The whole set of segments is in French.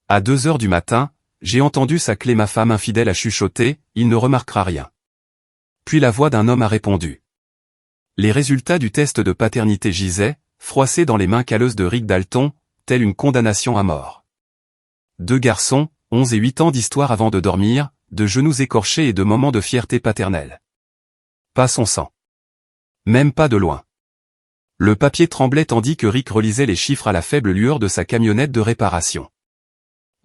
À 2 heures du matin, j'ai entendu sa clé ma femme infidèle a chuchoté, il ne remarquera rien. Puis la voix d'un homme a répondu. Les résultats du test de paternité gisaient, froissés dans les mains calleuses de Rick Dalton, telle une condamnation à mort. 2 garçons, 11 et 8 ans d'histoire avant de dormir, de genoux écorchés et de moments de fierté paternelle. Pas son sang. Même pas de loin. Le papier tremblait tandis que Rick relisait les chiffres à la faible lueur de sa camionnette de réparation.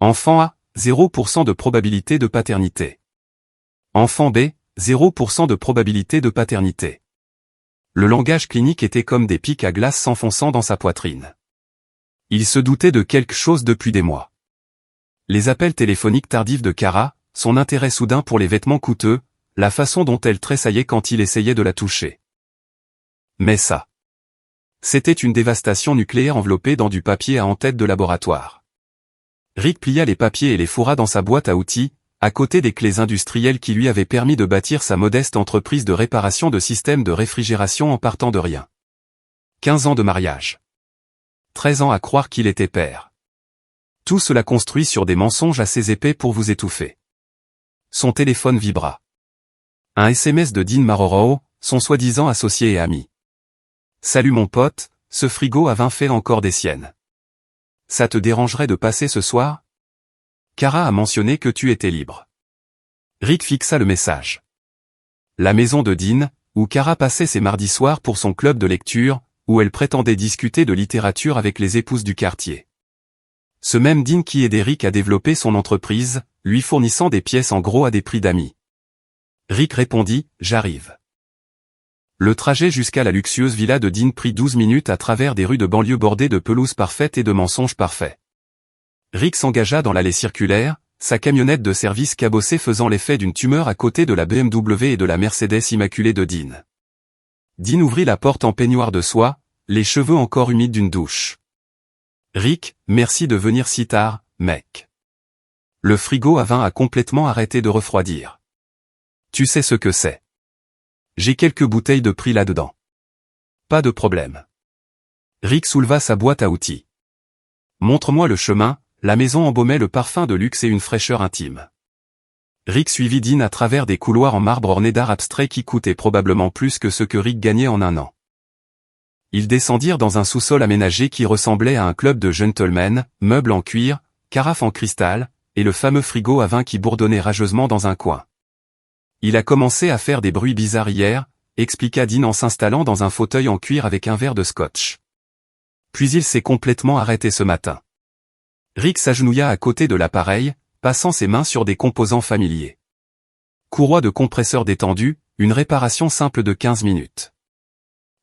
Enfant A, 0% de probabilité de paternité. Enfant B, 0% de probabilité de paternité. Le langage clinique était comme des pics à glace s'enfonçant dans sa poitrine. Il se doutait de quelque chose depuis des mois. Les appels téléphoniques tardifs de Kara, son intérêt soudain pour les vêtements coûteux, la façon dont elle tressaillait quand il essayait de la toucher. Mais ça. C'était une dévastation nucléaire enveloppée dans du papier à en-tête de laboratoire. Rick plia les papiers et les fourra dans sa boîte à outils, à côté des clés industrielles qui lui avaient permis de bâtir sa modeste entreprise de réparation de systèmes de réfrigération en partant de rien. 15 ans de mariage. 13 ans à croire qu'il était père. Tout cela construit sur des mensonges assez épais pour vous étouffer. Son téléphone vibra. Un SMS de Dean Marrero, son soi-disant associé et ami. « Salut mon pote, ce frigo à vin fait encore des siennes. Ça te dérangerait de passer ce soir ? Kara a mentionné que tu étais libre. » Rick fixa le message. La maison de Dean, où Kara passait ses mardis soirs pour son club de lecture, où elle prétendait discuter de littérature avec les épouses du quartier. Ce même Dean qui aidait Rick à développer son entreprise, lui fournissant des pièces en gros à des prix d'amis. Rick répondit « J'arrive ». Le trajet jusqu'à la luxueuse villa de Dean prit 12 minutes à travers des rues de banlieue bordées de pelouses parfaites et de mensonges parfaits. Rick s'engagea dans l'allée circulaire, sa camionnette de service cabossée faisant l'effet d'une tumeur à côté de la BMW et de la Mercedes immaculée de Dean. Dean ouvrit la porte en peignoir de soie, les cheveux encore humides d'une douche. « Rick, merci de venir si tard, mec. Le frigo à vin a complètement arrêté de refroidir. Tu sais ce que c'est. J'ai quelques bouteilles de prix là-dedans. Pas de problème. » Rick souleva sa boîte à outils. « Montre-moi le chemin », la maison embaumait le parfum de luxe et une fraîcheur intime. Rick suivit Dean à travers des couloirs en marbre ornés d'art abstrait qui coûtaient probablement plus que ce que Rick gagnait en un an. Ils descendirent dans un sous-sol aménagé qui ressemblait à un club de gentlemen, meubles en cuir, carafes en cristal, et le fameux frigo à vin qui bourdonnait rageusement dans un coin. « Il a commencé à faire des bruits bizarres hier », expliqua Dean en s'installant dans un fauteuil en cuir avec un verre de scotch. « Puis il s'est complètement arrêté ce matin. » Rick s'agenouilla à côté de l'appareil, passant ses mains sur des composants familiers. Courroie de compresseur détendue, une réparation simple de 15 minutes.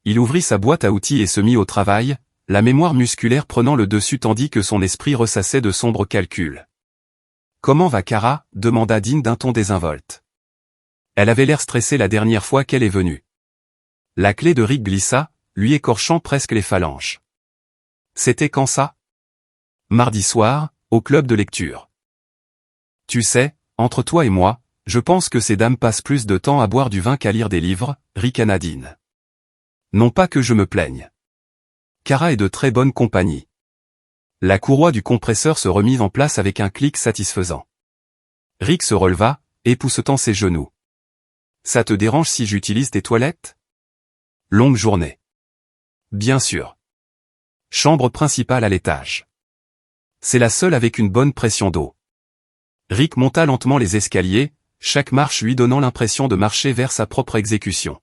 Il ouvrit sa boîte à outils et se mit au travail, la mémoire musculaire prenant le dessus tandis que son esprit ressassait de sombres calculs. « Comment va Kara » demanda Dean d'un ton désinvolte. Elle avait l'air stressée la dernière fois qu'elle est venue. La clé de Rick glissa, lui écorchant presque les phalanges. « C'était quand ça ? » Mardi soir, au club de lecture. « Tu sais, entre toi et moi, je pense que ces dames passent plus de temps à boire du vin qu'à lire des livres, » ricana Dean. « Non pas que je me plaigne. Kara est de très bonne compagnie. » La courroie du compresseur se remit en place avec un clic satisfaisant. Rick se releva, époussetant ses genoux. « Ça te dérange si j'utilise tes toilettes ? Longue journée. » Bien sûr. Chambre principale à l'étage. C'est la seule avec une bonne pression d'eau. Rick monta lentement les escaliers, chaque marche lui donnant l'impression de marcher vers sa propre exécution.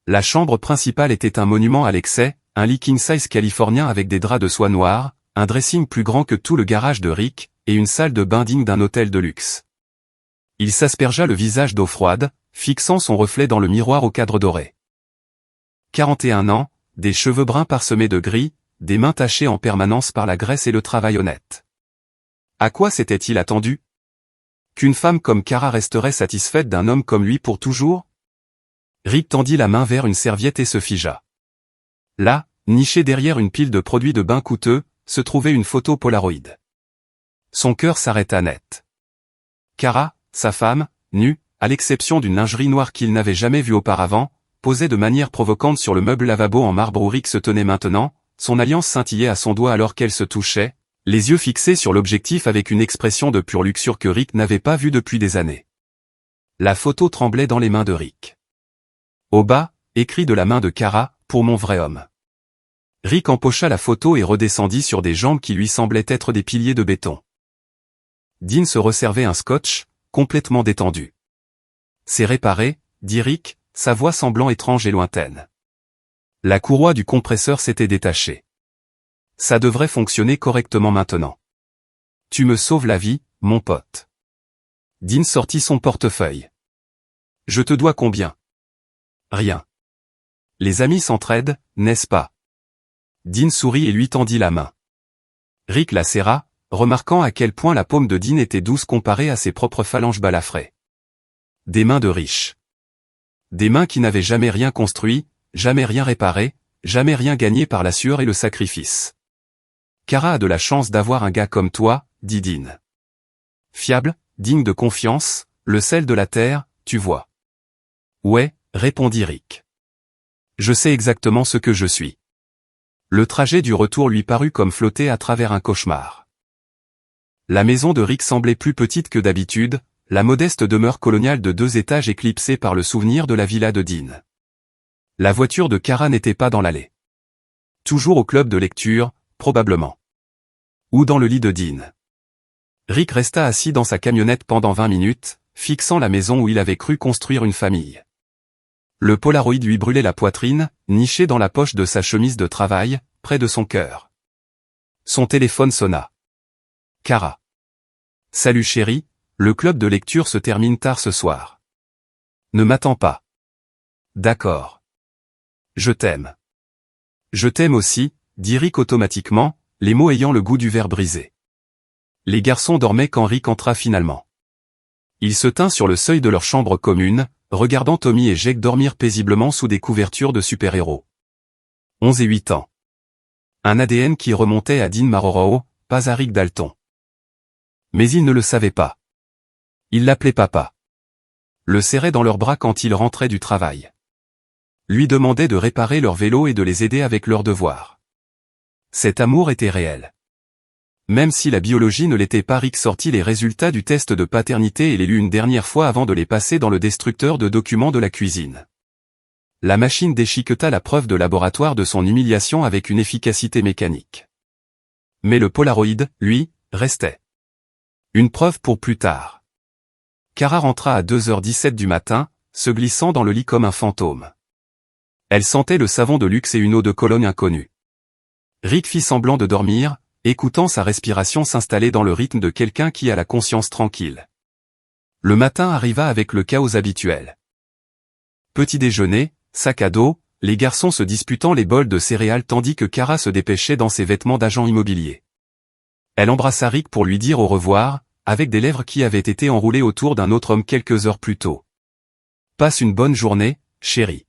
La chambre principale était un monument à l'excès, un lit king-size californien avec des draps de soie noire, un dressing plus grand que tout le garage de Rick, et une salle de bain digne d'un hôtel de luxe. Il s'aspergea le visage d'eau froide, fixant son reflet dans le miroir au cadre doré. 41 ans, des cheveux bruns parsemés de gris, des mains tachées en permanence par la graisse et le travail honnête. À quoi s'était-il attendu ? Qu'une femme comme Kara resterait satisfaite d'un homme comme lui pour toujours ? Rick tendit la main vers une serviette et se figea. Là, nichée derrière une pile de produits de bain coûteux, se trouvait une photo Polaroid. Son cœur s'arrêta net. Kara, sa femme, nue, à l'exception d'une lingerie noire qu'il n'avait jamais vue auparavant, posait de manière provocante sur le meuble lavabo en marbre où Rick se tenait maintenant, son alliance scintillait à son doigt alors qu'elle se touchait, Les yeux fixés sur l'objectif avec une expression de pure luxure que Rick n'avait pas vue depuis des années. La photo tremblait dans les mains de Rick. Au bas, écrit de la main de Kara, pour mon vrai homme. Rick empocha la photo et redescendit sur des jambes qui lui semblaient être des piliers de béton. Dean se resservait un scotch, complètement détendu. C'est réparé, dit Rick, sa voix semblant étrange et lointaine. La courroie du compresseur s'était détachée. Ça devrait fonctionner correctement maintenant. Tu me sauves la vie, mon pote. Dean sortit son portefeuille. Je te dois combien? Rien. Les amis s'entraident, n'est-ce pas? Dean sourit et lui tendit la main. Rick la serra, remarquant à quel point la paume de Dean était douce comparée à ses propres phalanges balafrées. Des mains de riche. Des mains qui n'avaient jamais rien construit, jamais rien réparé, jamais rien gagné par la sueur et le sacrifice. Kara a de la chance d'avoir un gars comme toi, dit Dean. Fiable, digne de confiance, le sel de la terre, tu vois. Ouais, répondit Rick. Je sais exactement ce que je suis. Le trajet du retour lui parut comme flotter à travers un cauchemar. La maison de Rick semblait plus petite que d'habitude, la modeste demeure coloniale de 2 étages éclipsée par le souvenir de la villa de Dean. La voiture de Kara n'était pas dans l'allée. Toujours au club de lecture, probablement. Ou dans le lit de Dean. Rick resta assis dans sa camionnette pendant 20 minutes, fixant la maison où il avait cru construire une famille. Le Polaroid lui brûlait la poitrine, niché dans la poche de sa chemise de travail, près de son cœur. Son téléphone sonna. Kara. Salut chérie, le club de lecture se termine tard ce soir. Ne m'attends pas. D'accord. Je t'aime. Je t'aime aussi, dit Rick automatiquement, les mots ayant le goût du verre brisé. Les garçons dormaient quand Rick entra finalement. Il se tint sur le seuil de leur chambre commune, regardant Tommy et Jake dormir paisiblement sous des couvertures de super-héros. 11 et 8 ans. Un ADN qui remontait à Dean Marrero, pas à Rick Dalton. Mais ils ne le savaient pas. Ils l'appelaient papa. Le serraient dans leurs bras quand il rentrait du travail. Lui demandaient de réparer leur vélo et de les aider avec leurs devoirs. Cet amour était réel. Même si la biologie ne l'était pas, Rick sortit les résultats du test de paternité et les lut une dernière fois avant de les passer dans le destructeur de documents de la cuisine. La machine déchiqueta la preuve de laboratoire de son humiliation avec une efficacité mécanique. Mais le Polaroid, lui, restait. Une preuve pour plus tard. Kara rentra à 2h17 du matin, se glissant dans le lit comme un fantôme. Elle sentait le savon de luxe et une eau de Cologne inconnue. Rick fit semblant de dormir, écoutant sa respiration s'installer dans le rythme de quelqu'un qui a la conscience tranquille. Le matin arriva avec le chaos habituel. Petit déjeuner, sac à dos, les garçons se disputant les bols de céréales tandis que Kara se dépêchait dans ses vêtements d'agent immobilier. Elle embrassa Rick pour lui dire au revoir, avec des lèvres qui avaient été enroulées autour d'un autre homme quelques heures plus tôt. Passe une bonne journée, chérie.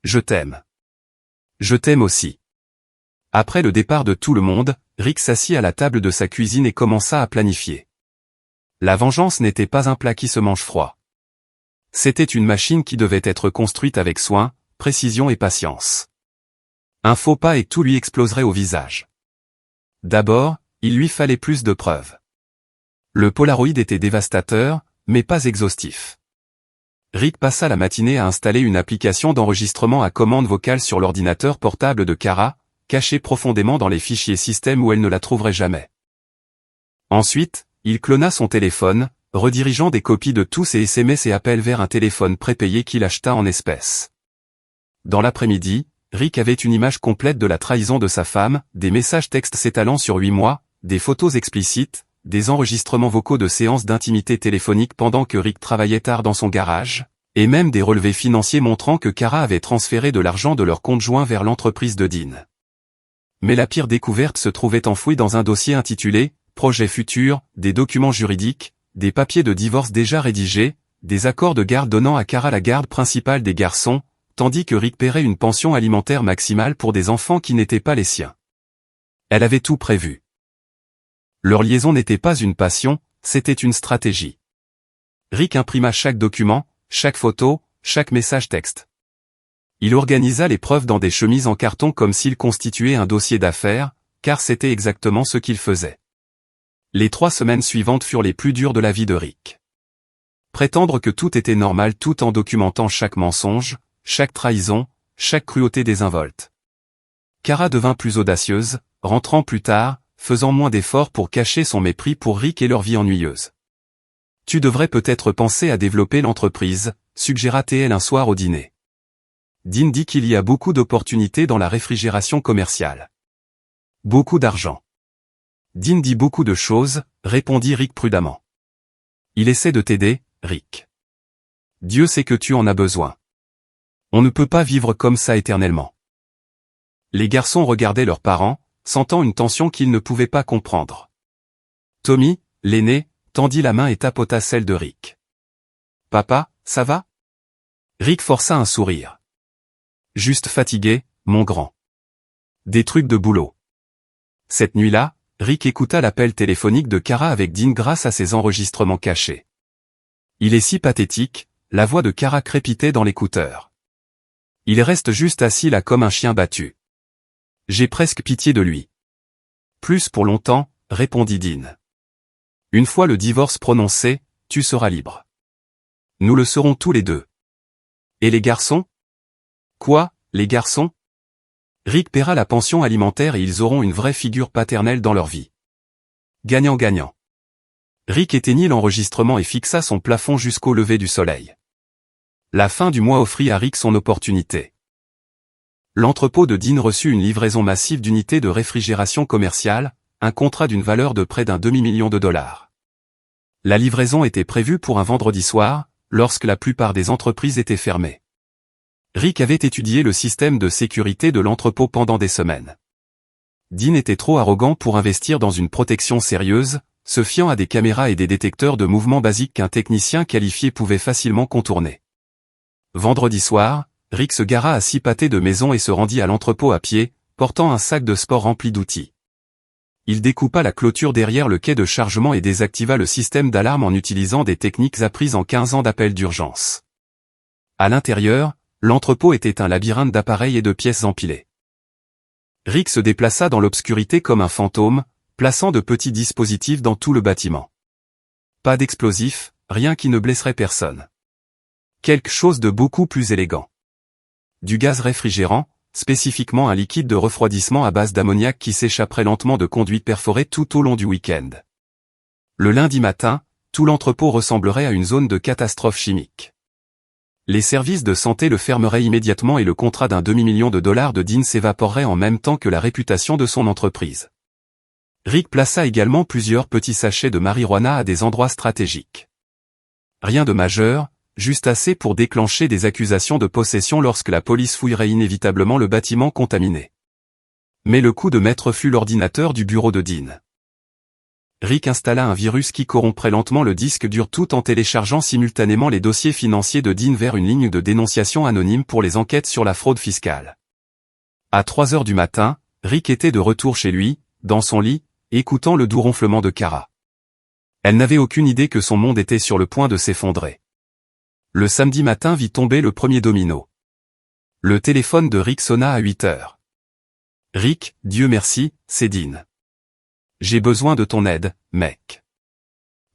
Je t'aime. Je t'aime aussi. Après le départ de tout le monde, Rick s'assit à la table de sa cuisine et commença à planifier. La vengeance n'était pas un plat qui se mange froid. C'était une machine qui devait être construite avec soin, précision et patience. Un faux pas et tout lui exploserait au visage. D'abord, il lui fallait plus de preuves. Le Polaroid était dévastateur, mais pas exhaustif. Rick passa la matinée à installer une application d'enregistrement à commande vocale sur l'ordinateur portable de Kara, cachée profondément dans les fichiers système où elle ne la trouverait jamais. Ensuite, il clona son téléphone, redirigeant des copies de tous ses SMS et appels vers un téléphone prépayé qu'il acheta en espèces. Dans l'après-midi, Rick avait une image complète de la trahison de sa femme, des messages textes s'étalant sur 8 mois, des photos explicites, des enregistrements vocaux de séances d'intimité téléphonique pendant que Rick travaillait tard dans son garage, et même des relevés financiers montrant que Kara avait transféré de l'argent de leur compte joint vers l'entreprise de Dean. Mais la pire découverte se trouvait enfouie dans un dossier intitulé « Projet futur », des documents juridiques, des papiers de divorce déjà rédigés, des accords de garde donnant à Kara la garde principale des garçons, tandis que Rick paierait une pension alimentaire maximale pour des enfants qui n'étaient pas les siens. Elle avait tout prévu. Leur liaison n'était pas une passion, c'était une stratégie. Rick imprima chaque document, chaque photo, chaque message texte. Il organisa les preuves dans des chemises en carton comme s'il constituait un dossier d'affaires, car c'était exactement ce qu'il faisait. Les 3 semaines suivantes furent les plus dures de la vie de Rick. Prétendre que tout était normal tout en documentant chaque mensonge, chaque trahison, chaque cruauté désinvolte. Kara devint plus audacieuse, rentrant plus tard, faisant moins d'efforts pour cacher son mépris pour Rick et leur vie ennuyeuse. « Tu devrais peut-être penser à développer l'entreprise », suggéra TL un soir au dîner. Dean dit qu'il y a beaucoup d'opportunités dans la réfrigération commerciale. Beaucoup d'argent. Dean dit beaucoup de choses, répondit Rick prudemment. Il essaie de t'aider, Rick. Dieu sait que tu en as besoin. On ne peut pas vivre comme ça éternellement. Les garçons regardaient leurs parents, sentant une tension qu'ils ne pouvaient pas comprendre. Tommy, l'aîné, tendit la main et tapota celle de Rick. « Papa, ça va ?» Rick força un sourire. « Juste fatigué, mon grand. Des trucs de boulot. » Cette nuit-là, Rick écouta l'appel téléphonique de Kara avec Dean grâce à ses enregistrements cachés. Il est si pathétique, la voix de Kara crépitait dans l'écouteur. Il reste juste assis là comme un chien battu. J'ai presque pitié de lui. Plus pour longtemps, répondit Dean. Une fois le divorce prononcé, tu seras libre. Nous le serons tous les deux. Et les garçons? Quoi, les garçons? Rick paiera la pension alimentaire et ils auront une vraie figure paternelle dans leur vie. Gagnant-gagnant. Rick éteignit l'enregistrement et fixa son plafond jusqu'au lever du soleil. La fin du mois offrit à Rick son opportunité. L'entrepôt de Dean reçut une livraison massive d'unités de réfrigération commerciale, un contrat d'une valeur de près d'un demi-million de dollars. La livraison était prévue pour un vendredi soir, lorsque la plupart des entreprises étaient fermées. Rick avait étudié le système de sécurité de l'entrepôt pendant des semaines. Dean était trop arrogant pour investir dans une protection sérieuse, se fiant à des caméras et des détecteurs de mouvements basiques qu'un technicien qualifié pouvait facilement contourner. Vendredi soir, Rick se gara à 6 pâtés de maison et se rendit à l'entrepôt à pied, portant un sac de sport rempli d'outils. Il découpa la clôture derrière le quai de chargement et désactiva le système d'alarme en utilisant des techniques apprises en 15 ans d'appels d'urgence. À l'intérieur, l'entrepôt était un labyrinthe d'appareils et de pièces empilées. Rick se déplaça dans l'obscurité comme un fantôme, plaçant de petits dispositifs dans tout le bâtiment. Pas d'explosifs, rien qui ne blesserait personne. Quelque chose de beaucoup plus élégant. Du gaz réfrigérant, spécifiquement un liquide de refroidissement à base d'ammoniac qui s'échapperait lentement de conduits perforés tout au long du week-end. Le lundi matin, tout l'entrepôt ressemblerait à une zone de catastrophe chimique. Les services de santé le fermeraient immédiatement et le contrat d'un demi-million de dollars de Dean s'évaporerait en même temps que la réputation de son entreprise. Rick plaça également plusieurs petits sachets de marijuana à des endroits stratégiques. Rien de majeur, juste assez pour déclencher des accusations de possession lorsque la police fouillerait inévitablement le bâtiment contaminé. Mais le coup de maître fut l'ordinateur du bureau de Dean. Rick installa un virus qui corromprait lentement le disque dur tout en téléchargeant simultanément les dossiers financiers de Dean vers une ligne de dénonciation anonyme pour les enquêtes sur la fraude fiscale. À 3 heures du matin, Rick était de retour chez lui, dans son lit, écoutant le doux ronflement de Kara. Elle n'avait aucune idée que son monde était sur le point de s'effondrer. Le samedi matin vit tomber le premier domino. Le téléphone de Rick sonna à 8 heures. « Rick, Dieu merci, c'est Dean. J'ai besoin de ton aide, mec.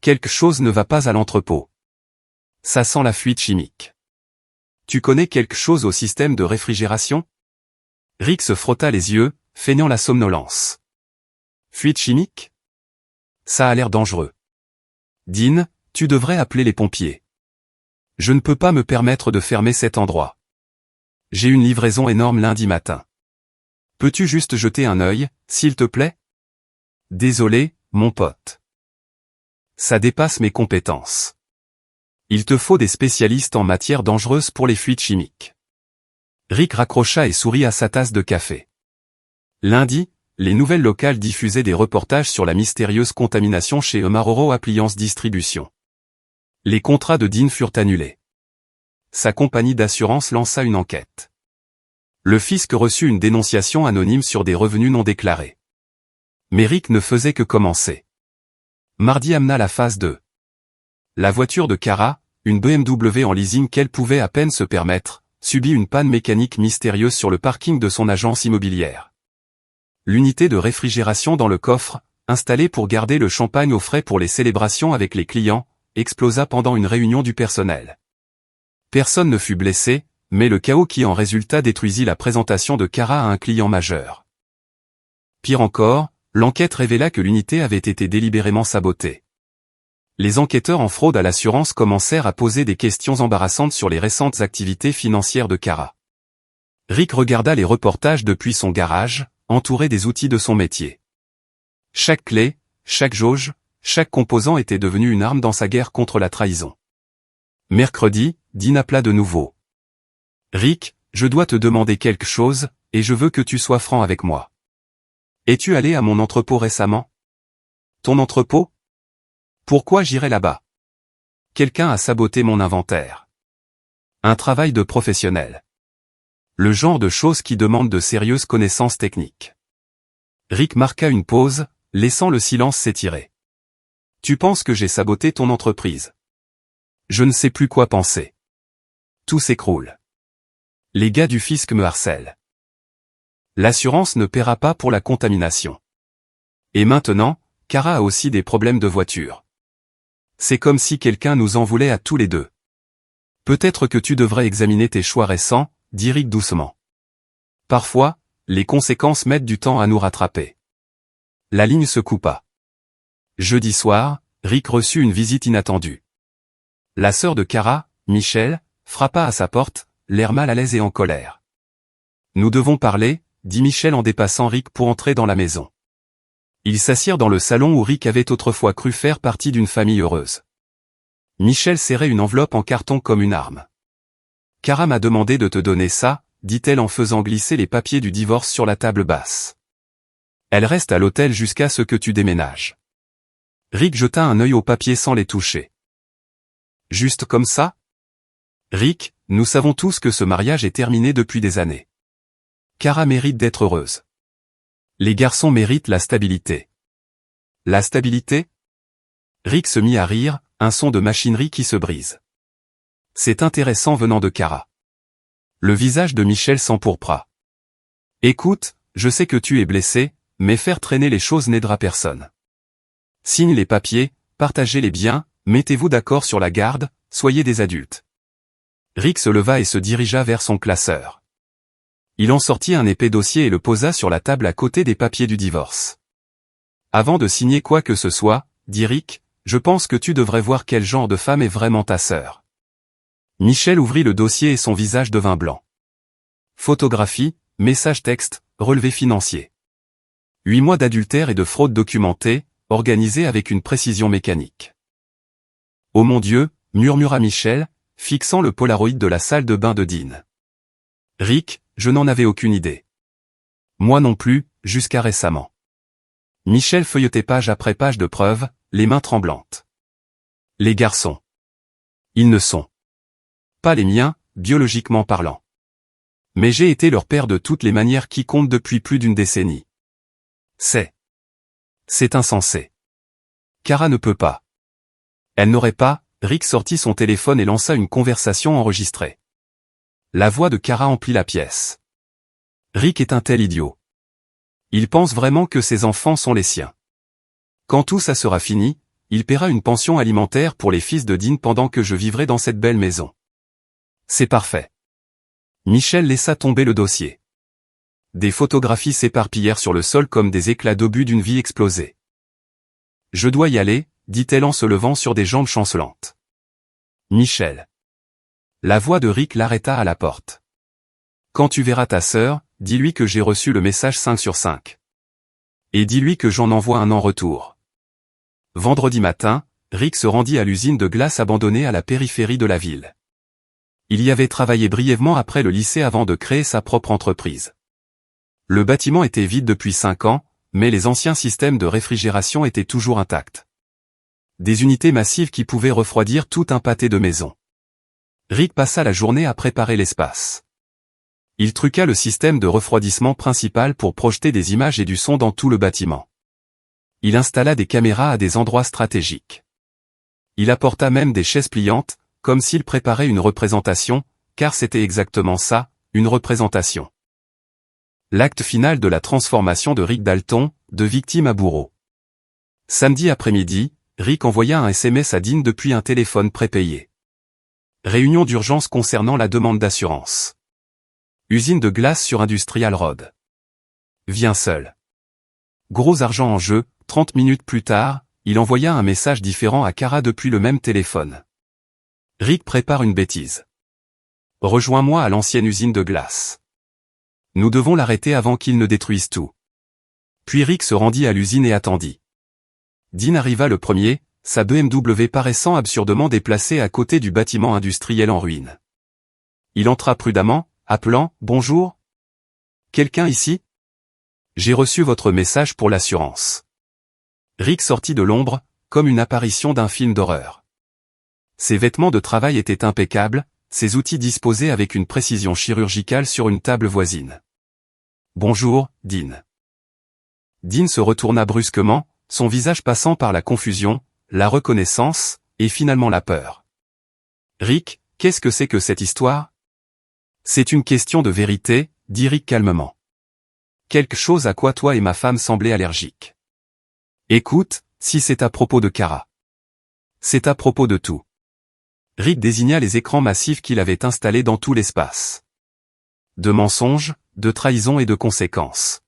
Quelque chose ne va pas à l'entrepôt. Ça sent la fuite chimique. Tu connais quelque chose au système de réfrigération ?» Rick se frotta les yeux, feignant la somnolence. « Fuite chimique ? Ça a l'air dangereux. Dean, tu devrais appeler les pompiers. Je ne peux pas me permettre de fermer cet endroit. J'ai une livraison énorme lundi matin. Peux-tu juste jeter un œil, s'il te plaît ? Désolé, mon pote. Ça dépasse mes compétences. Il te faut des spécialistes en matières dangereuses pour les fuites chimiques. Rick raccrocha et sourit à sa tasse de café. Lundi, les nouvelles locales diffusaient des reportages sur la mystérieuse contamination chez Maroro Appliance Distribution. Les contrats de Dean furent annulés. Sa compagnie d'assurance lança une enquête. Le fisc reçut une dénonciation anonyme sur des revenus non déclarés. Mais Rick ne faisait que commencer. Mardi amena la phase 2. La voiture de Kara, une BMW en leasing qu'elle pouvait à peine se permettre, subit une panne mécanique mystérieuse sur le parking de son agence immobilière. l'unité de réfrigération dans le coffre, installée pour garder le champagne au frais pour les célébrations avec les clients, explosa pendant une réunion du personnel. Personne ne fut blessé, mais le chaos qui en résulta détruisit la présentation de Cara à un client majeur. Pire encore, l'enquête révéla que l'unité avait été délibérément sabotée. Les enquêteurs en fraude à l'assurance commencèrent à poser des questions embarrassantes sur les récentes activités financières de Cara. Rick regarda les reportages depuis son garage, entouré des outils de son métier. Chaque clé, chaque jauge, chaque composant était devenu une arme dans sa guerre contre la trahison. Mercredi, Dean appela de nouveau. « Rick, je dois te demander quelque chose, et je veux que tu sois franc avec moi. Es-tu allé à mon entrepôt récemment? » « Ton entrepôt? Pourquoi j'irais là-bas? Quelqu'un a saboté mon inventaire. Un travail de professionnel. Le genre de choses qui demandent de sérieuses connaissances techniques. » Rick marqua une pause, laissant le silence s'étirer. « Tu penses que j'ai saboté ton entreprise? » Je ne sais plus quoi penser. Tout s'écroule. Les gars du fisc me harcèlent. L'assurance ne paiera pas pour la contamination. Et maintenant, Cara a aussi des problèmes de voiture. C'est comme si quelqu'un nous en voulait à tous les deux. Peut-être que tu devrais examiner tes choix récents, dit Rick doucement. Parfois, les conséquences mettent du temps à nous rattraper. La ligne se coupa. Jeudi soir, Rick reçut une visite inattendue. La sœur de Cara, Michelle, frappa à sa porte, l'air mal à l'aise et en colère. « Nous devons parler », dit Michelle en dépassant Rick pour entrer dans la maison. Ils s'assirent dans le salon où Rick avait autrefois cru faire partie d'une famille heureuse. Michelle serrait une enveloppe en carton comme une arme. « Cara m'a demandé de te donner ça », dit-elle en faisant glisser les papiers du divorce sur la table basse. « Elle reste à l'hôtel jusqu'à ce que tu déménages. » Rick jeta un œil aux papiers sans les toucher. « Juste comme ça ? Rick, nous savons tous que ce mariage est terminé depuis des années. Cara mérite d'être heureuse. Les garçons méritent la stabilité. » « La stabilité ? » Rick se mit à rire, un son de machinerie qui se brise. « C'est intéressant venant de Cara. » Le visage de Michel s'empourpra. « Écoute, je sais que tu es blessé, mais faire traîner les choses n'aidera personne. Signe les papiers, partagez les biens, mettez-vous d'accord sur la garde, soyez des adultes. » Rick se leva et se dirigea vers son classeur. Il en sortit un épais dossier et le posa sur la table à côté des papiers du divorce. « Avant de signer quoi que ce soit, dit Rick, je pense que tu devrais voir quel genre de femme est vraiment ta sœur. » Michel ouvrit le dossier et son visage devint blanc. Photographie, message texte, relevé financier. 8 mois d'adultère et de fraude documentée, organisés avec une précision mécanique. « Oh mon Dieu !» murmura Michel, fixant le polaroid de la salle de bain de Dean. « Rick, je n'en avais aucune idée. Moi non plus, jusqu'à récemment. » Michel feuilletait page après page de preuves, les mains tremblantes. « Les garçons. Ils ne sont pas les miens, biologiquement parlant. Mais j'ai été leur père de toutes les manières qui comptent depuis plus d'une décennie. C'est insensé. Cara ne peut pas. Elle n'aurait pas. » Rick sortit son téléphone et lança une conversation enregistrée. La voix de Cara emplit la pièce. Rick est un tel idiot. Il pense vraiment que ses enfants sont les siens. Quand tout ça sera fini, il paiera une pension alimentaire pour les fils de Dean pendant que je vivrai dans cette belle maison. C'est parfait. Michel laissa tomber le dossier. Des photographies s'éparpillèrent sur le sol comme des éclats d'obus d'une vie explosée. « Je dois y aller », dit-elle en se levant sur des jambes chancelantes. « Michel. » La voix de Rick l'arrêta à la porte. « Quand tu verras ta sœur, dis-lui que j'ai reçu le message 5 sur 5. Et dis-lui que j'en envoie un en retour. » Vendredi matin, Rick se rendit à l'usine de glace abandonnée à la périphérie de la ville. Il y avait travaillé brièvement après le lycée avant de créer sa propre entreprise. Le bâtiment était vide depuis 5 ans, mais les anciens systèmes de réfrigération étaient toujours intacts. Des unités massives qui pouvaient refroidir tout un pâté de maisons. Rick passa la journée à préparer l'espace. Il truqua le système de refroidissement principal pour projeter des images et du son dans tout le bâtiment. Il installa des caméras à des endroits stratégiques. Il apporta même des chaises pliantes, comme s'il préparait une représentation, car c'était exactement ça, une représentation. L'acte final de la transformation de Rick Dalton, de victime à bourreau. Samedi après-midi, Rick envoya un SMS à Dean depuis un téléphone prépayé. Réunion d'urgence concernant la demande d'assurance. Usine de glace sur Industrial Road. Viens seul. Gros argent en jeu, 30 minutes plus tard, il envoya un message différent à Kara depuis le même téléphone. Rick prépare une bêtise. Rejoins-moi à l'ancienne usine de glace. Nous devons l'arrêter avant qu'il ne détruise tout. Puis Rick se rendit à l'usine et attendit. Dean arriva le premier, sa BMW paraissant absurdement déplacée à côté du bâtiment industriel en ruine. Il entra prudemment, appelant « Bonjour ? Quelqu'un ici ? J'ai reçu votre message pour l'assurance. » Rick sortit de l'ombre, comme une apparition d'un film d'horreur. Ses vêtements de travail étaient impeccables, ses outils disposés avec une précision chirurgicale sur une table voisine. « Bonjour, Dean. » Dean se retourna brusquement, son visage passant par la confusion, la reconnaissance, et finalement la peur. « Rick, qu'est-ce que c'est que cette histoire ? » C'est une question de vérité, dit Rick calmement. Quelque chose à quoi toi et ma femme semblaient allergiques. Écoute, si c'est à propos de Kara. C'est à propos de tout. Rick désigna les écrans massifs qu'il avait installés dans tout l'espace. De mensonges, de trahisons et de conséquences.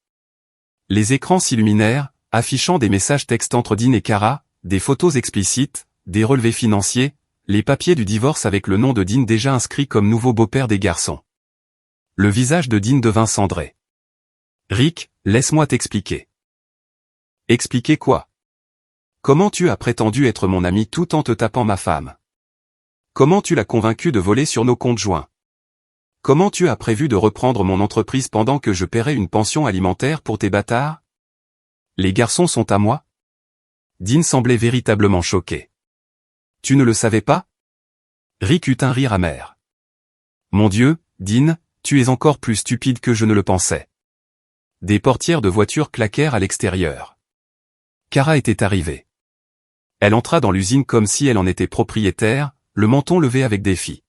Les écrans s'illuminèrent, affichant des messages textes entre Dean et Kara, des photos explicites, des relevés financiers, les papiers du divorce avec le nom de Dean déjà inscrit comme nouveau beau-père des garçons. Le visage de Dean devint cendré. Rick, laisse-moi t'expliquer. Expliquer quoi? Comment tu as prétendu être mon ami tout en te tapant ma femme? Comment tu l'as convaincu de voler sur nos comptes joints? Comment tu as prévu de reprendre mon entreprise pendant que je paierais une pension alimentaire pour tes bâtards? Les garçons sont à moi? Dean semblait véritablement choqué. Tu ne le savais pas? Rick eut un rire amer. Mon Dieu, Dean, tu es encore plus stupide que je ne le pensais. Des portières de voiture claquèrent à l'extérieur. Kara était arrivée. Elle entra dans l'usine comme si elle en était propriétaire, le menton levé avec défi.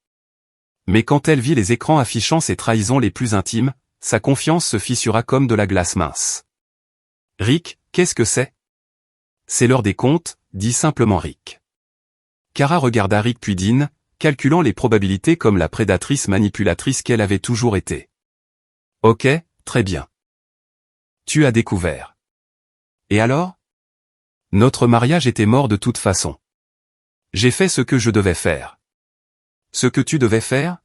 Mais quand elle vit les écrans affichant ses trahisons les plus intimes, sa confiance se fissura comme de la glace mince. Rick, qu'est-ce que c'est? C'est l'heure des comptes, dit simplement Rick. Kara regarda Rick puis Dean, calculant les probabilités comme la prédatrice manipulatrice qu'elle avait toujours été. Ok, très bien. Tu as découvert. Et alors? Notre mariage était mort de toute façon. J'ai fait ce que je devais faire. Ce que tu devais faire?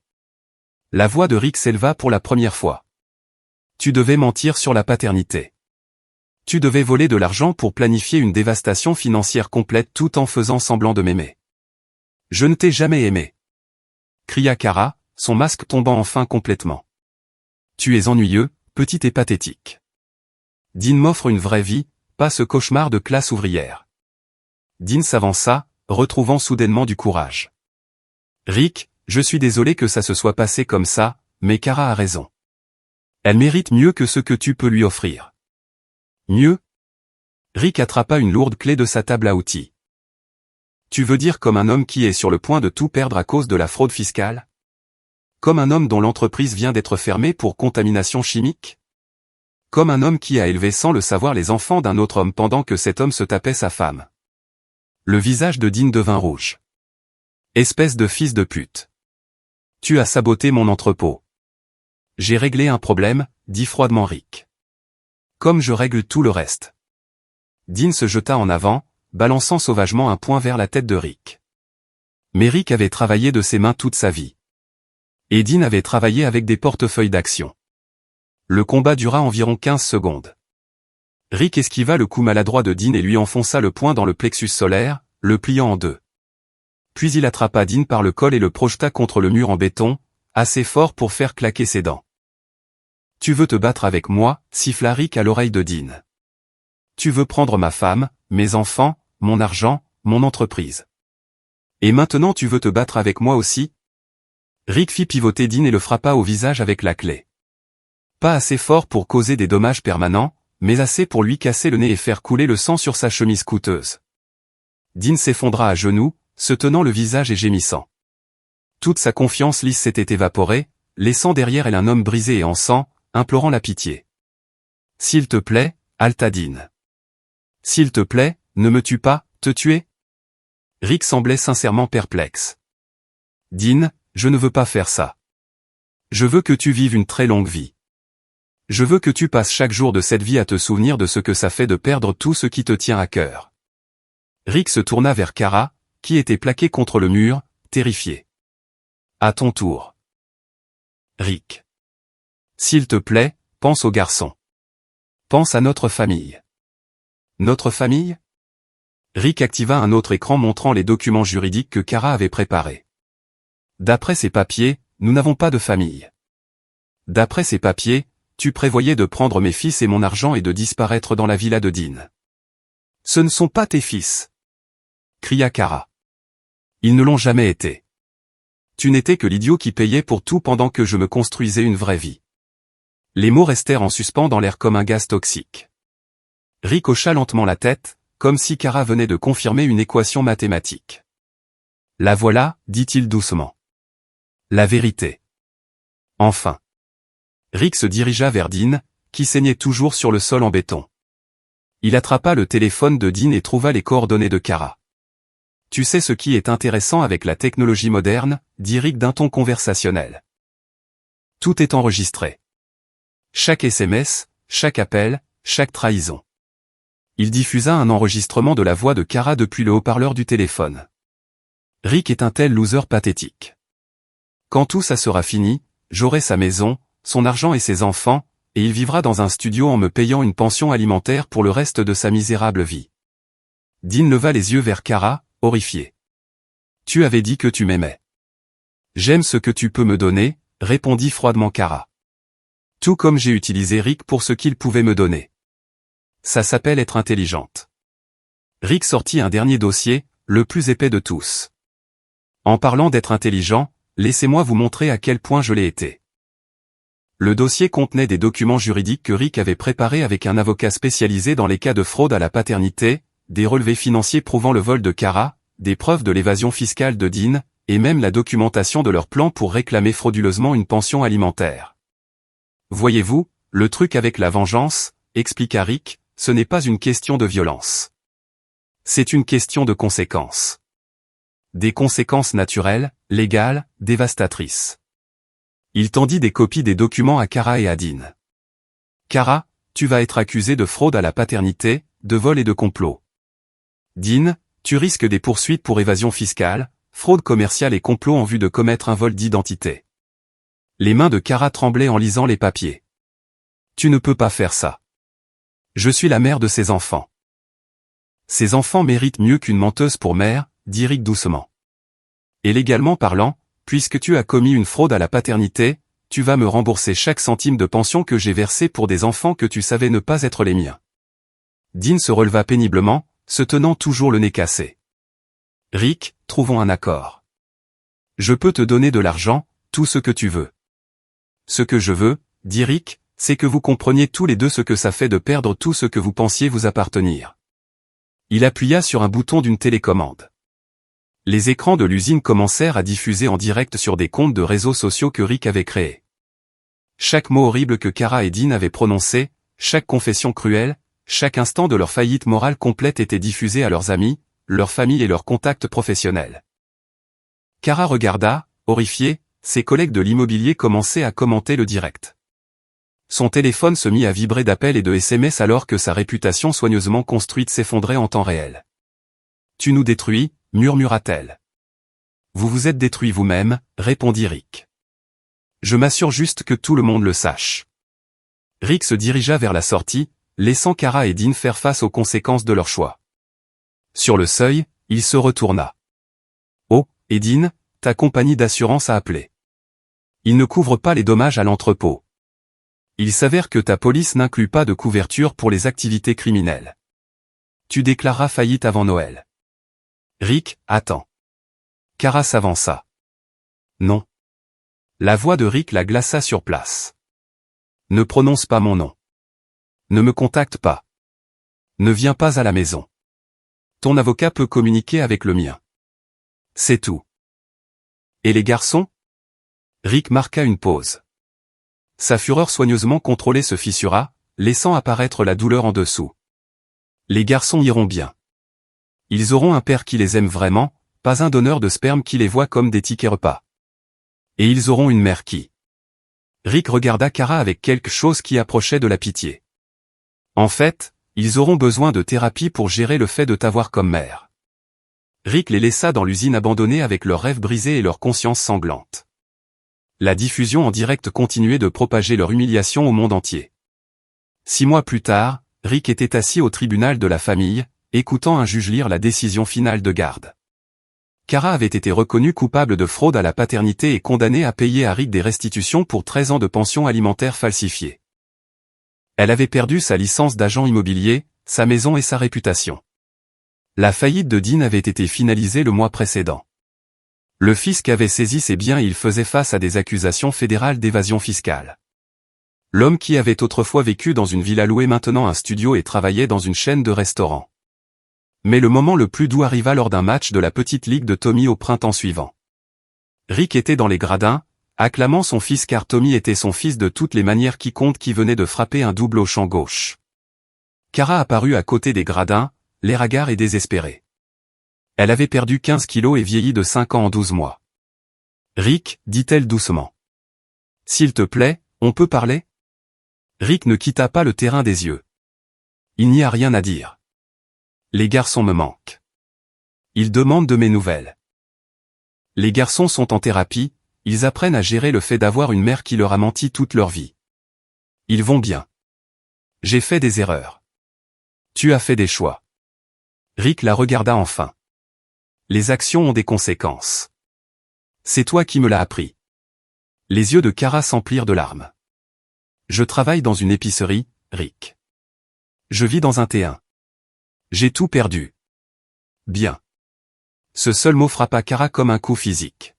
La voix de Rick s'éleva pour la première fois. Tu devais mentir sur la paternité. Tu devais voler de l'argent pour planifier une dévastation financière complète tout en faisant semblant de m'aimer. Je ne t'ai jamais aimé. Cria Kara, son masque tombant enfin complètement. Tu es ennuyeux, petit et pathétique. Dean m'offre une vraie vie, pas ce cauchemar de classe ouvrière. Dean s'avança, retrouvant soudainement du courage. Rick, je suis désolé que ça se soit passé comme ça, mais Kara a raison. Elle mérite mieux que ce que tu peux lui offrir. Mieux? Rick attrapa une lourde clé de sa table à outils. Tu veux dire comme un homme qui est sur le point de tout perdre à cause de la fraude fiscale? Comme un homme dont l'entreprise vient d'être fermée pour contamination chimique? Comme un homme qui a élevé sans le savoir les enfants d'un autre homme pendant que cet homme se tapait sa femme. Le visage de Dean devint rouge. Espèce de fils de pute. Tu as saboté mon entrepôt. J'ai réglé un problème, dit froidement Rick. Comme je règle tout le reste. Dean se jeta en avant, balançant sauvagement un poing vers la tête de Rick. Mais Rick avait travaillé de ses mains toute sa vie. Et Dean avait travaillé avec des portefeuilles d'actions. Le combat dura environ 15 secondes. Rick esquiva le coup maladroit de Dean et lui enfonça le poing dans le plexus solaire, le pliant en deux. Puis il attrapa Dean par le col et le projeta contre le mur en béton, assez fort pour faire claquer ses dents. « Tu veux te battre avec moi » siffla Rick à l'oreille de Dean. « Tu veux prendre ma femme, mes enfants, mon argent, mon entreprise. Et maintenant tu veux te battre avec moi aussi ?» Rick fit pivoter Dean et le frappa au visage avec la clé. Pas assez fort pour causer des dommages permanents, mais assez pour lui casser le nez et faire couler le sang sur sa chemise coûteuse. Dean s'effondra à genoux, se tenant le visage et gémissant. Toute sa confiance lisse s'était évaporée, laissant derrière elle un homme brisé et en sang, implorant la pitié. S'il te plaît, haleta Dean. S'il te plaît, ne me tue pas, te tuer? Rick semblait sincèrement perplexe. Dean, je ne veux pas faire ça. Je veux que tu vives une très longue vie. Je veux que tu passes chaque jour de cette vie à te souvenir de ce que ça fait de perdre tout ce qui te tient à cœur. Rick se tourna vers Kara, qui était plaquée contre le mur, terrifiée. À ton tour. Rick. S'il te plaît, pense au garçon. Pense à notre famille. Notre famille? Rick activa un autre écran montrant les documents juridiques que Kara avait préparés. D'après ces papiers, nous n'avons pas de famille. D'après ces papiers, tu prévoyais de prendre mes fils et mon argent et de disparaître dans la villa de Dean. Ce ne sont pas tes fils, cria Kara. Ils ne l'ont jamais été. Tu n'étais que l'idiot qui payait pour tout pendant que je me construisais une vraie vie. Les mots restèrent en suspens dans l'air comme un gaz toxique. Rick hocha lentement la tête, comme si Kara venait de confirmer une équation mathématique. La voilà, dit-il doucement. La vérité. Enfin. Rick se dirigea vers Dean, qui saignait toujours sur le sol en béton. Il attrapa le téléphone de Dean et trouva les coordonnées de Kara. Tu sais ce qui est intéressant avec la technologie moderne, dit Rick d'un ton conversationnel. Tout est enregistré. Chaque SMS, chaque appel, chaque trahison. Il diffusa un enregistrement de la voix de Kara depuis le haut-parleur du téléphone. Rick est un tel loser pathétique. Quand tout ça sera fini, j'aurai sa maison, son argent et ses enfants, et il vivra dans un studio en me payant une pension alimentaire pour le reste de sa misérable vie. Dean leva les yeux vers Kara, horrifié. Tu avais dit que tu m'aimais. J'aime ce que tu peux me donner, répondit froidement Kara. Tout comme j'ai utilisé Rick pour ce qu'il pouvait me donner. Ça s'appelle être intelligente. Rick sortit un dernier dossier, le plus épais de tous. En parlant d'être intelligent, laissez-moi vous montrer à quel point je l'ai été. Le dossier contenait des documents juridiques que Rick avait préparés avec un avocat spécialisé dans les cas de fraude à la paternité, des relevés financiers prouvant le vol de Kara, des preuves de l'évasion fiscale de Dean, et même la documentation de leur plan pour réclamer frauduleusement une pension alimentaire. Voyez-vous, le truc avec la vengeance, expliqua Rick, ce n'est pas une question de violence. C'est une question de conséquences. Des conséquences naturelles, légales, dévastatrices. Il tendit des copies des documents à Kara et à Dean. Kara, tu vas être accusé de fraude à la paternité, de vol et de complot. Dean, tu risques des poursuites pour évasion fiscale, fraude commerciale et complot en vue de commettre un vol d'identité. Les mains de Kara tremblaient en lisant les papiers. Tu ne peux pas faire ça. Je suis la mère de ces enfants. Ces enfants méritent mieux qu'une menteuse pour mère, dit Rick doucement. Et légalement parlant, puisque tu as commis une fraude à la paternité, tu vas me rembourser chaque centime de pension que j'ai versé pour des enfants que tu savais ne pas être les miens. Dean se releva péniblement, se tenant toujours le nez cassé. Rick, trouvons un accord. Je peux te donner de l'argent, tout ce que tu veux. Ce que je veux, dit Rick, c'est que vous compreniez tous les deux ce que ça fait de perdre tout ce que vous pensiez vous appartenir. Il appuya sur un bouton d'une télécommande. Les écrans de l'usine commencèrent à diffuser en direct sur des comptes de réseaux sociaux que Rick avait créés. Chaque mot horrible que Kara et Dean avaient prononcé, chaque confession cruelle, chaque instant de leur faillite morale complète était diffusé à leurs amis, leurs familles et leurs contacts professionnels. Kara regarda, horrifiée, ses collègues de l'immobilier commençaient à commenter le direct. Son téléphone se mit à vibrer d'appels et de SMS alors que sa réputation soigneusement construite s'effondrait en temps réel. « Tu nous détruis », murmura-t-elle. « Vous vous êtes détruit vous-même », répondit Rick. « Je m'assure juste que tout le monde le sache. » Rick se dirigea vers la sortie, laissant Kara et Dean faire face aux conséquences de leur choix. Sur le seuil, il se retourna. « Oh, et Dean, ta compagnie d'assurance a appelé. Il ne couvre pas les dommages à l'entrepôt. Il s'avère que ta police n'inclut pas de couverture pour les activités criminelles. Tu déclareras faillite avant Noël. » Rick, attends. Kara s'avança. Non. La voix de Rick la glaça sur place. Ne prononce pas mon nom. Ne me contacte pas. Ne viens pas à la maison. Ton avocat peut communiquer avec le mien. C'est tout. Et les garçons? Rick marqua une pause. Sa fureur soigneusement contrôlée se fissura, laissant apparaître la douleur en dessous. Les garçons iront bien. Ils auront un père qui les aime vraiment, pas un donneur de sperme qui les voit comme des tickets repas. Et ils auront une mère qui... Rick regarda Kara avec quelque chose qui approchait de la pitié. En fait, ils auront besoin de thérapie pour gérer le fait de t'avoir comme mère. Rick les laissa dans l'usine abandonnée avec leurs rêves brisés et leur conscience sanglante. La diffusion en direct continuait de propager leur humiliation au monde entier. 6 mois plus tard, Rick était assis au tribunal de la famille, écoutant un juge lire la décision finale de garde. Kara avait été reconnue coupable de fraude à la paternité et condamnée à payer à Rick des restitutions pour 13 ans de pension alimentaire falsifiée. Elle avait perdu sa licence d'agent immobilier, sa maison et sa réputation. La faillite de Dean avait été finalisée le mois précédent. Le fisc avait saisi ses biens et il faisait face à des accusations fédérales d'évasion fiscale. L'homme qui avait autrefois vécu dans une villa louait maintenant un studio et travaillait dans une chaîne de restaurants. Mais le moment le plus doux arriva lors d'un match de la petite ligue de Tommy au printemps suivant. Rick était dans les gradins, acclamant son fils car Tommy était son fils de toutes les manières qui venait de frapper un double au champ gauche. Kara apparut à côté des gradins, l'air hagard et désespéré. Elle avait perdu 15 kilos et vieilli de 5 ans en 12 mois. Rick, dit-elle doucement. S'il te plaît, on peut parler? Rick ne quitta pas le terrain des yeux. Il n'y a rien à dire. Les garçons me manquent. Ils demandent de mes nouvelles. Les garçons sont en thérapie, ils apprennent à gérer le fait d'avoir une mère qui leur a menti toute leur vie. Ils vont bien. J'ai fait des erreurs. Tu as fait des choix. Rick la regarda enfin. Les actions ont des conséquences. C'est toi qui me l'as appris. Les yeux de Kara s'emplirent de larmes. Je travaille dans une épicerie, Rick. Je vis dans un T1. J'ai tout perdu. Bien. Ce seul mot frappa Kara comme un coup physique.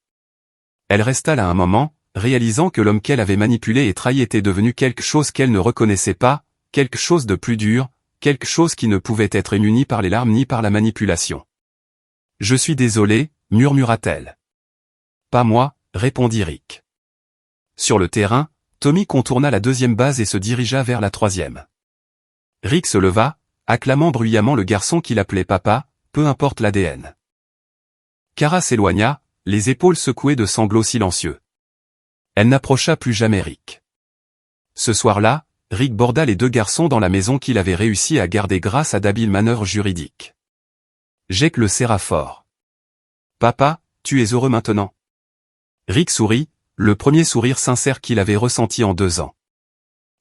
Elle resta là un moment, réalisant que l'homme qu'elle avait manipulé et trahi était devenu quelque chose qu'elle ne reconnaissait pas, quelque chose de plus dur, quelque chose qui ne pouvait être ému ni par les larmes ni par la manipulation. Je suis désolé, murmura-t-elle. Pas moi, répondit Rick. Sur le terrain, Tommy contourna la 2e base et se dirigea vers la 3e. Rick se leva, acclamant bruyamment le garçon qu'il appelait papa, peu importe l'ADN. Kara s'éloigna, les épaules secouées de sanglots silencieux. Elle n'approcha plus jamais Rick. Ce soir-là, Rick borda les 2 garçons dans la maison qu'il avait réussi à garder grâce à d'habiles manœuvres juridiques. Jake le serra fort. Papa, tu es heureux maintenant? Rick sourit, le premier sourire sincère qu'il avait ressenti en 2 ans.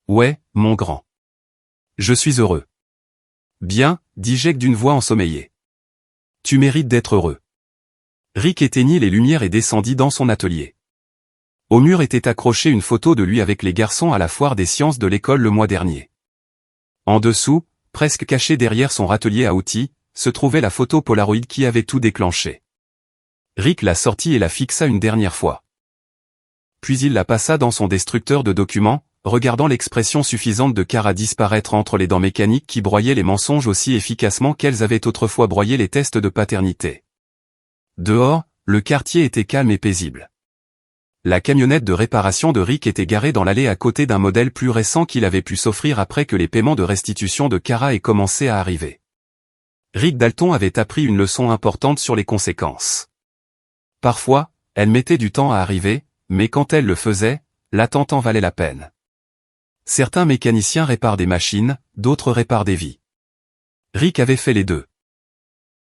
Ouais, mon grand. Je suis heureux. Bien, dit Jake d'une voix ensommeillée. Tu mérites d'être heureux. Rick éteignit les lumières et descendit dans son atelier. Au mur était accrochée une photo de lui avec les garçons à la foire des sciences de l'école le mois dernier. En dessous, presque cachée derrière son râtelier à outils, se trouvait la photo Polaroid qui avait tout déclenché. Rick la sortit et la fixa une dernière fois. Puis il la passa dans son destructeur de documents, regardant l'expression suffisante de Kara disparaître entre les dents mécaniques qui broyaient les mensonges aussi efficacement qu'elles avaient autrefois broyé les tests de paternité. Dehors, le quartier était calme et paisible. La camionnette de réparation de Rick était garée dans l'allée à côté d'un modèle plus récent qu'il avait pu s'offrir après que les paiements de restitution de Kara aient commencé à arriver. Rick Dalton avait appris une leçon importante sur les conséquences. Parfois, elle mettait du temps à arriver, mais quand elle le faisait, l'attente en valait la peine. Certains mécaniciens réparent des machines, d'autres réparent des vies. Rick avait fait les deux.